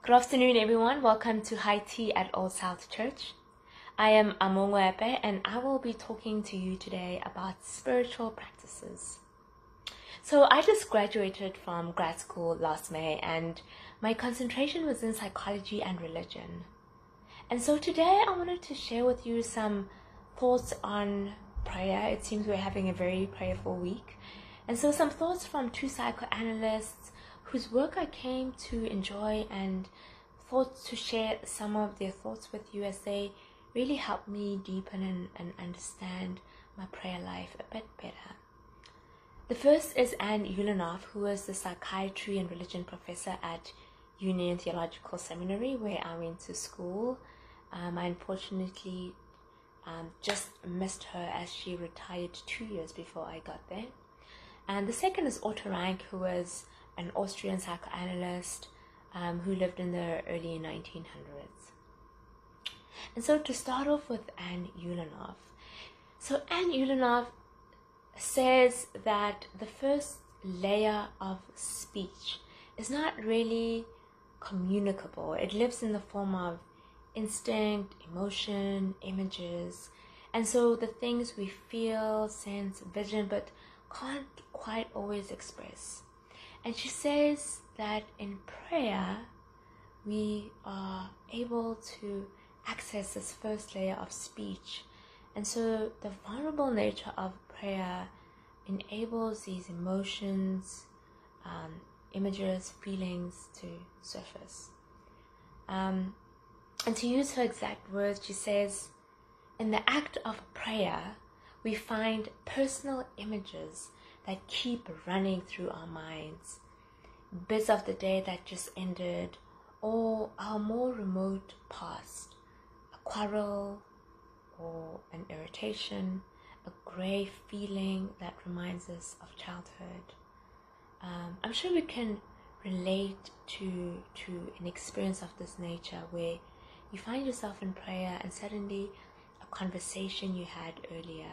Good afternoon, everyone. Welcome to High Tea at Old South Church. I am Ngoepe, and I will be talking to you today about spiritual practices. So I just graduated from grad school last May, and my concentration was in psychology and religion. And so today I wanted to share with you some thoughts on prayer. It seems we're having a very prayerful week. And so some thoughts from two psychoanalysts whose work I came to enjoy, and thought to share some of their thoughts with you as they really helped me deepen and understand my prayer life a bit better. The first is Anne Ulanoff, who is the psychiatry and religion professor at Union Theological Seminary, where I went to school. I unfortunately just missed her as she retired 2 years before I got there. And the second is Otto Rank, who was an Austrian psychoanalyst who lived in the early 1900s. And so to start off with Anne Ulanoff. So Anne Ulanoff says that the first layer of speech is not really communicable. It lives in the form of instinct, emotion, images, and so the things we feel, sense, vision, but can't quite always express. And she says that in prayer, we are able to access this first layer of speech. And so the vulnerable nature of prayer enables these emotions, images, feelings to surface. And to use her exact words, she says, in the act of prayer, we find personal images that keep running through our minds, bits of the day that just ended, or our more remote past, a quarrel or an irritation, a grey feeling that reminds us of childhood. I'm sure we can relate to an experience of this nature where you find yourself in prayer and suddenly a conversation you had earlier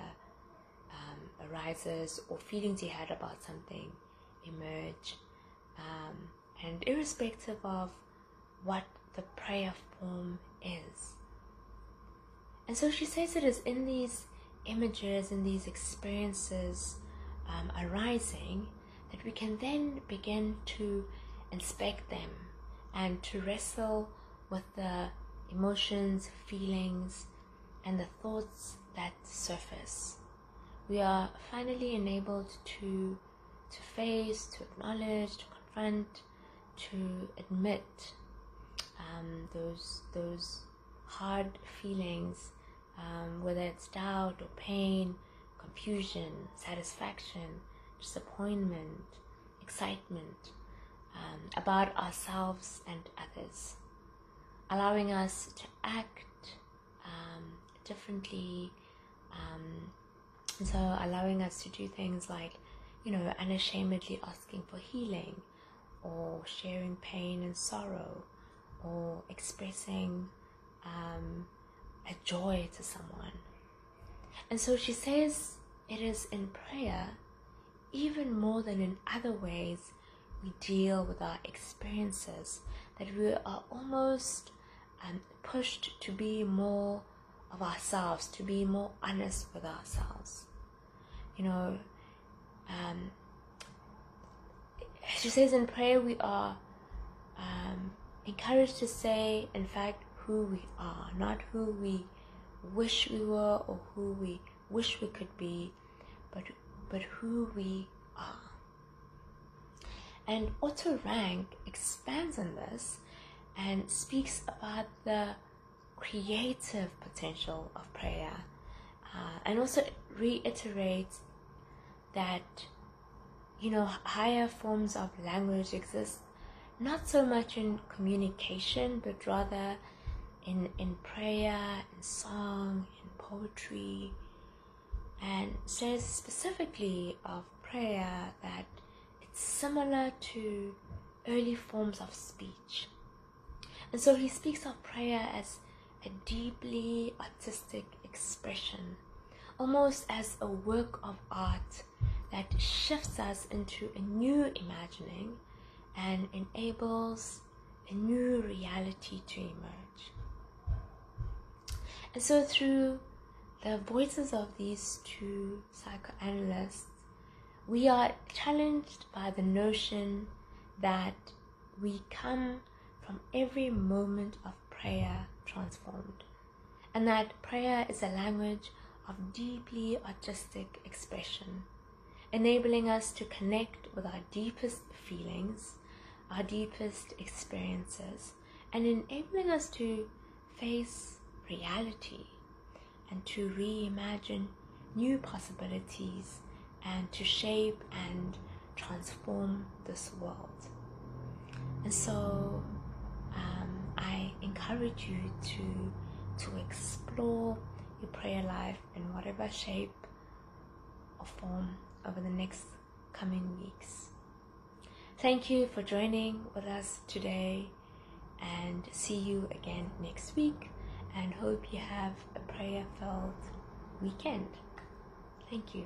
arises, or feelings you had about something emerge, and irrespective of what the prayer form is. And so she says it is in these images, in these experiences arising, that we can then begin to inspect them and to wrestle with the emotions, feelings, and the thoughts that surface. We are finally enabled to face, to acknowledge, to confront, to admit those hard feelings, whether it's doubt or pain, confusion, satisfaction, disappointment, excitement, about ourselves and others, allowing us to act differently, and so allowing us to do things like, unashamedly asking for healing, or sharing pain and sorrow, or expressing a joy to someone. And so she says it is in prayer, even more than in other ways we deal with our experiences, that we are almost pushed to be more of ourselves, to be more honest with ourselves. She says in prayer we are encouraged to say, in fact, who we are, not who we wish we were or who we wish we could be, but who we are. And Otto Rank expands on this and speaks about the creative potential of prayer, and also reiterates that higher forms of language exist not so much in communication, but rather in prayer, in song, in poetry, and says specifically of prayer that it's similar to early forms of speech. And so he speaks of prayer as a deeply artistic expression, almost as a work of art that shifts us into a new imagining and enables a new reality to emerge. And so through the voices of these two psychoanalysts, we are challenged by the notion that we come from every moment of prayer transformed, and that prayer is a language of deeply artistic expression, enabling us to connect with our deepest feelings, our deepest experiences, and enabling us to face reality and to reimagine new possibilities and to shape and transform this world. And so I encourage you to explore your prayer life in whatever shape or form over the next coming weeks. Thank you for joining with us today, and see you again next week, and hope you have a prayer-filled weekend. Thank you.